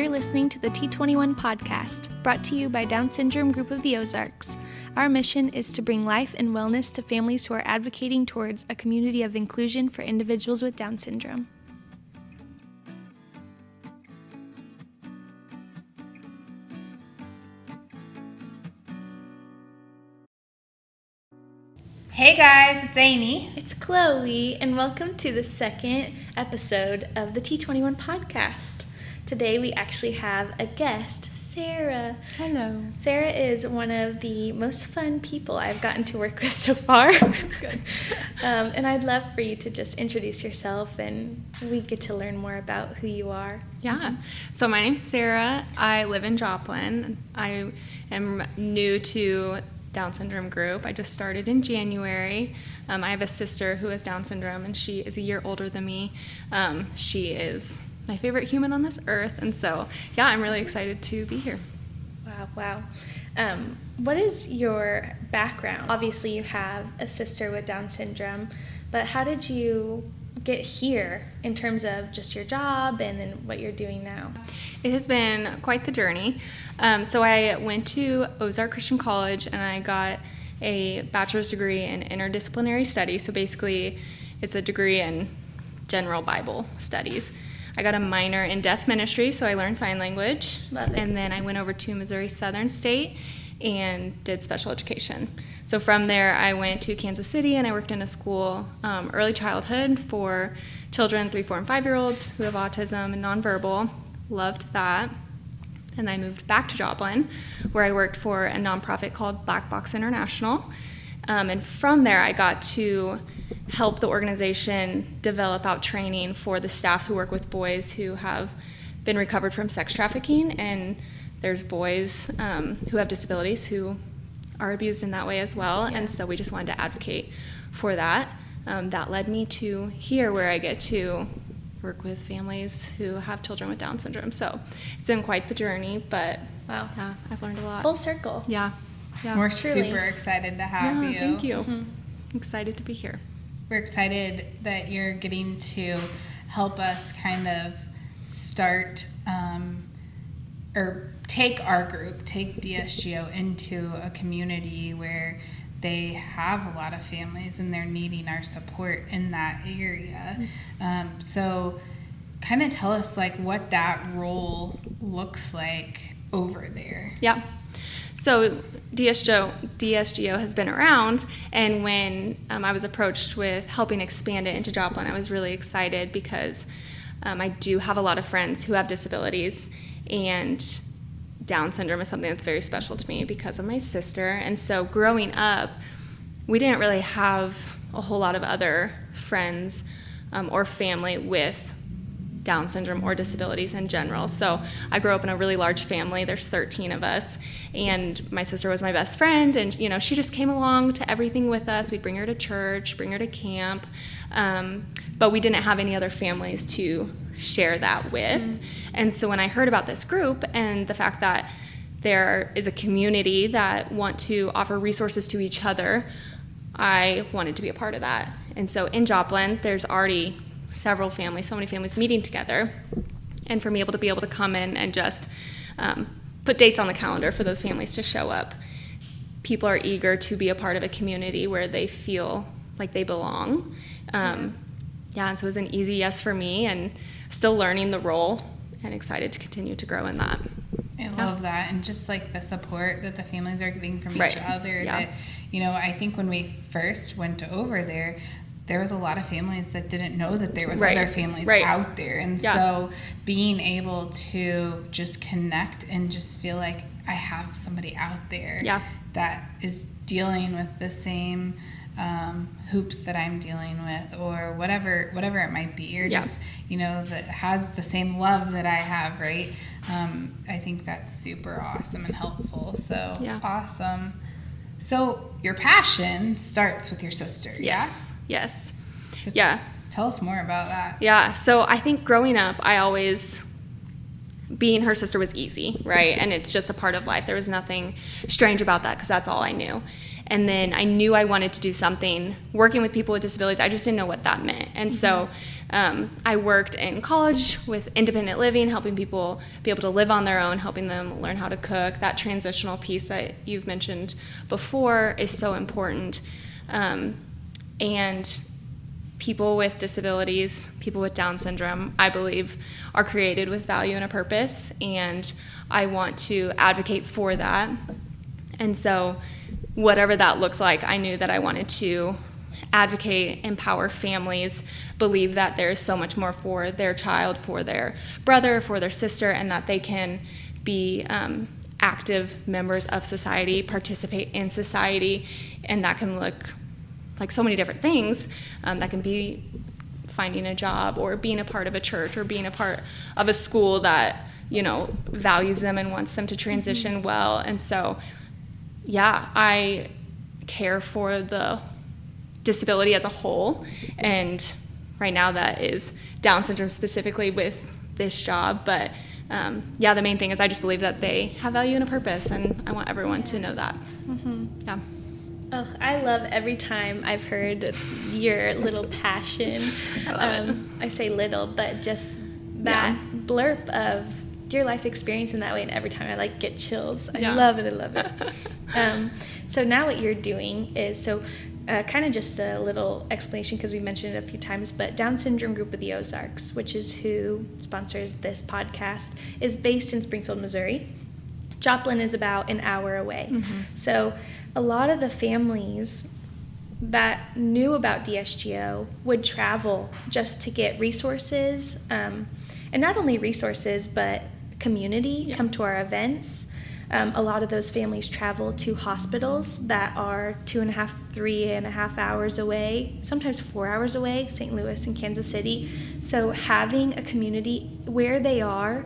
You're listening to the T21 podcast, brought to you by Down Syndrome Group of the Ozarks. Our mission is to bring life and wellness to families who are advocating towards a community of inclusion for individuals with Down syndrome. Hey guys, it's Amy. It's Chloe, and welcome to the second episode of the T21 podcast. Today we actually have a guest, Sarah. Hello. Sarah is one of the most fun people I've gotten to work with so far. That's good. And I'd love for you to just introduce yourself, and we get to learn more about who you are. Yeah. So my name's Sarah. I live in Joplin. I am new to Down syndrome group. I just started in January. I have a sister who has Down syndrome, and she is a year older than me. She is my favorite human on this earth, and so yeah, I'm really excited to be here. Wow. What is your background? Obviously you have a sister with Down syndrome, but how did you get here in terms of just your job and then what you're doing now? It has been quite the journey. So I went to Ozark Christian College and I got a bachelor's degree in interdisciplinary studies. So basically it's a degree in general Bible studies. I got a minor in deaf ministry, so I learned sign language. Love it. And then I went over to Missouri Southern State and did special education. So from there, I went to Kansas City and I worked in a school, early childhood for children 3, 4, and 5-year-olds who have autism and nonverbal. Loved that. And I moved back to Joplin, where I worked for a nonprofit called Black Box International. And from there, I got to help the organization develop out training for the staff who work with boys who have been recovered from sex trafficking. And there's boys who have disabilities who are abused in that way as well. Yeah. And so we just wanted to advocate for that. That led me to here, where I get to work with families who have children with Down syndrome. So it's been quite the journey, but wow, yeah, I've learned a lot. Full circle. Yeah. We're Truly. super excited to have you. Thank you. Mm-hmm. Excited to be here. We're excited that you're getting to help us kind of start or take our group, take DSGO into a community where they have a lot of families and they're needing our support in that area. So kind of tell us like what that role looks like over there. Yeah. So DSGO has been around, and when I was approached with helping expand it into Joplin, I was really excited because I do have a lot of friends who have disabilities, and Down syndrome is something that's very special to me because of my sister. And so growing up, we didn't really have a whole lot of other friends or family with Down syndrome or disabilities in general. So I grew up in a really large family. There's 13 of us, and my sister was my best friend, and she just came along to everything with us. We'd bring her to church, bring her to camp, but we didn't have any other families to share that with. And so when I heard about this group and the fact that there is a community that want to offer resources to each other, I wanted to be a part of that. And so in Joplin, there's already so many families meeting together, and for me to be able to come in and just put dates on the calendar for those families to show up. People are eager to be a part of a community where they feel like they belong. And so it was an easy yes for me, and still learning the role and excited to continue to grow in that. I love that, and just like the support that the families are getting from each other. Yeah. That, I think when we first went over there, there was a lot of families that didn't know that there was other families out there. And so being able to just connect and just feel like I have somebody out there that is dealing with the same hoops that I'm dealing with, or whatever it might be, or just, that has the same love that I have, right? I think that's super awesome and helpful. So awesome. So your passion starts with your sister, Yes. So tell us more about that. Yeah, so I think growing up, being her sister was easy, right? And it's just a part of life. There was nothing strange about that because that's all I knew. And then I knew I wanted to do something working with people with disabilities. I just didn't know what that meant. And so I worked in college with independent living, helping people be able to live on their own, helping them learn how to cook. That transitional piece that you've mentioned before is so important. And people with disabilities, people with Down syndrome, I believe, are created with value and a purpose, and I want to advocate for that. And so whatever that looks like, I knew that I wanted to advocate, empower families, believe that there's so much more for their child, for their brother, for their sister, and that they can be active members of society, participate in society, and that can look like so many different things. That can be finding a job, or being a part of a church, or being a part of a school that, you know, values them and wants them to transition well. And so, yeah, I care for the disability as a whole, and right now that is Down syndrome specifically with this job. But yeah, the main thing is I just believe that they have value and a purpose, and I want everyone to know that. Yeah. Oh, I love every time I've heard your little passion. I love it. I say little, but just that blurb of your life experience in that way, and every time I get chills. I love it. I love it. So now what you're doing is, kind of just a little explanation, because we mentioned it a few times, but Down Syndrome Group of the Ozarks, which is who sponsors this podcast, is based in Springfield, Missouri. Joplin is about an hour away. So a lot of the families that knew about DSGO would travel just to get resources, and not only resources, but community, come to our events. A lot of those families travel to hospitals that are 2.5, 3.5 hours away, sometimes 4 hours away, St. Louis and Kansas City. So having a community where they are,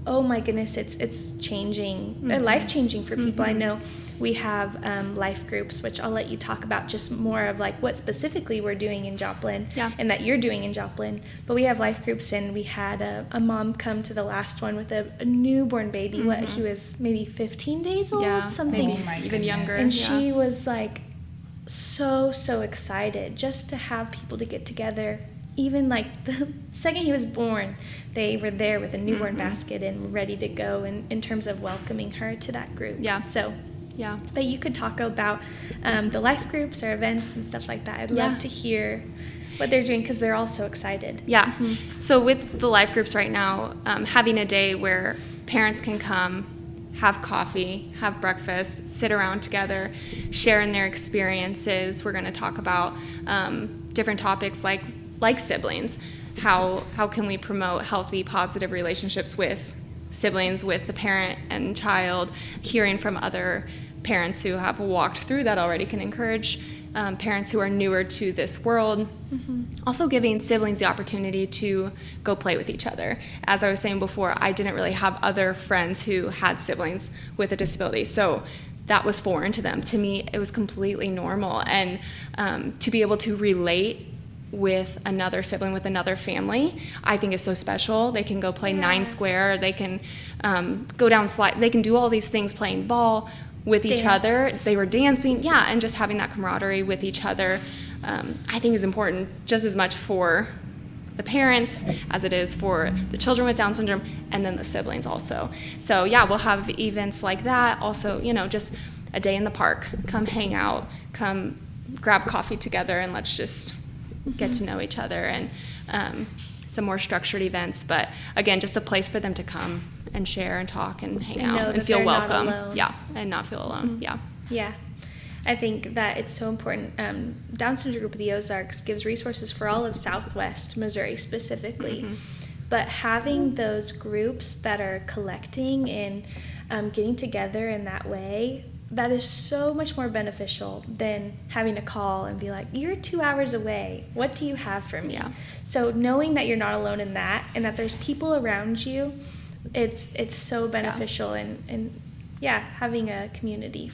oh my goodness, it's changing, life-changing for people. I know we have life groups, which I'll let you talk about just more of what specifically we're doing in Joplin, and that you're doing in Joplin. But we have life groups, and we had a mom come to the last one with a newborn baby. He was maybe 15 days old, something, even younger. And she was so excited just to have people to get together. Even the second he was born, they were there with a newborn basket and ready to go, in terms of welcoming her to that group. But you could talk about the life groups or events and stuff like that. I'd love to hear what they're doing, because they're all so excited. So with the life groups right now, having a day where parents can come, have coffee, have breakfast, sit around together, share in their experiences. We're going to talk about different topics like siblings. How can we promote healthy, positive relationships with siblings, with the parent and child? Hearing from other parents who have walked through that already can encourage parents who are newer to this world. Also giving siblings the opportunity to go play with each other. As I was saying before, I didn't really have other friends who had siblings with a disability, so that was foreign to them. To me, it was completely normal, and to be able to relate with another sibling, with another family, I think is so special. They can go play 9 square, they can go down slide, they can do all these things, playing ball with each other. They were dancing, and just having that camaraderie with each other, I think is important just as much for the parents as it is for the children with Down syndrome, and then the siblings also. So we'll have events like that. Also, just a day in the park, come hang out, come grab coffee together, and let's just get to know each other, and some more structured events. But again, just a place for them to come and share and talk and hang out and feel welcome. And not feel alone. I think that it's so important. Down Syndrome Group of the Ozarks gives resources for all of Southwest Missouri specifically. But having those groups that are collecting and getting together in that way, that is so much more beneficial than having to call and be like, you're 2 hours away, what do you have for me? So knowing that you're not alone in that, and that there's people around you, it's so beneficial. And having a community.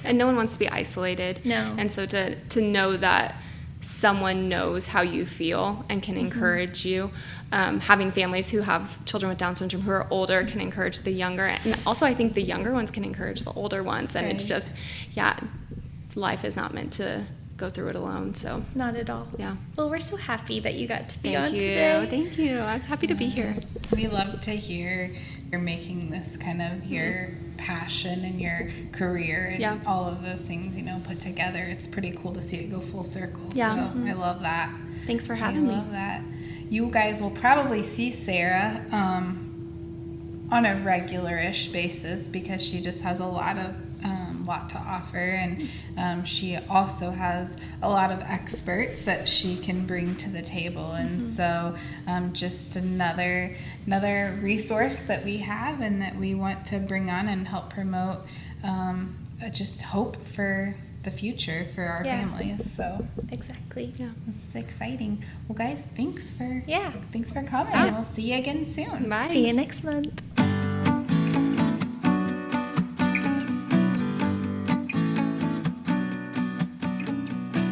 And no one wants to be isolated. And so to know that someone knows how you feel and can encourage you. Having families who have children with Down syndrome who are older can encourage the younger. And also I think the younger ones can encourage the older ones. And it's just, life is not meant to go through it alone. So Not at all. yeah. Well, we're so happy that you got to be Thank on you. today. Thank you. I'm happy to be here. We love to hear you're making this kind of your passion and your career and all of those things, put together. It's pretty cool to see it go full circle. Yeah. So I love that. Thanks for having me. I love that. You guys will probably see Sarah on a regular-ish basis because she just has a lot to offer, and she also has a lot of experts that she can bring to the table, and so just another resource that we have and that we want to bring on and help promote just hope for the future for our families. So exactly. Yeah. This is exciting. Well, guys, thanks for coming. We'll see you again soon. Bye. See you next month.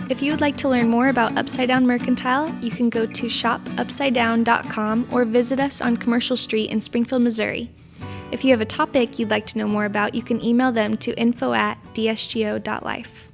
If you would like to learn more about Upside Down Mercantile, you can go to shopupsidedown.com or visit us on Commercial Street in Springfield, Missouri. If you have a topic you'd like to know more about, you can email them to info@dsgo.life.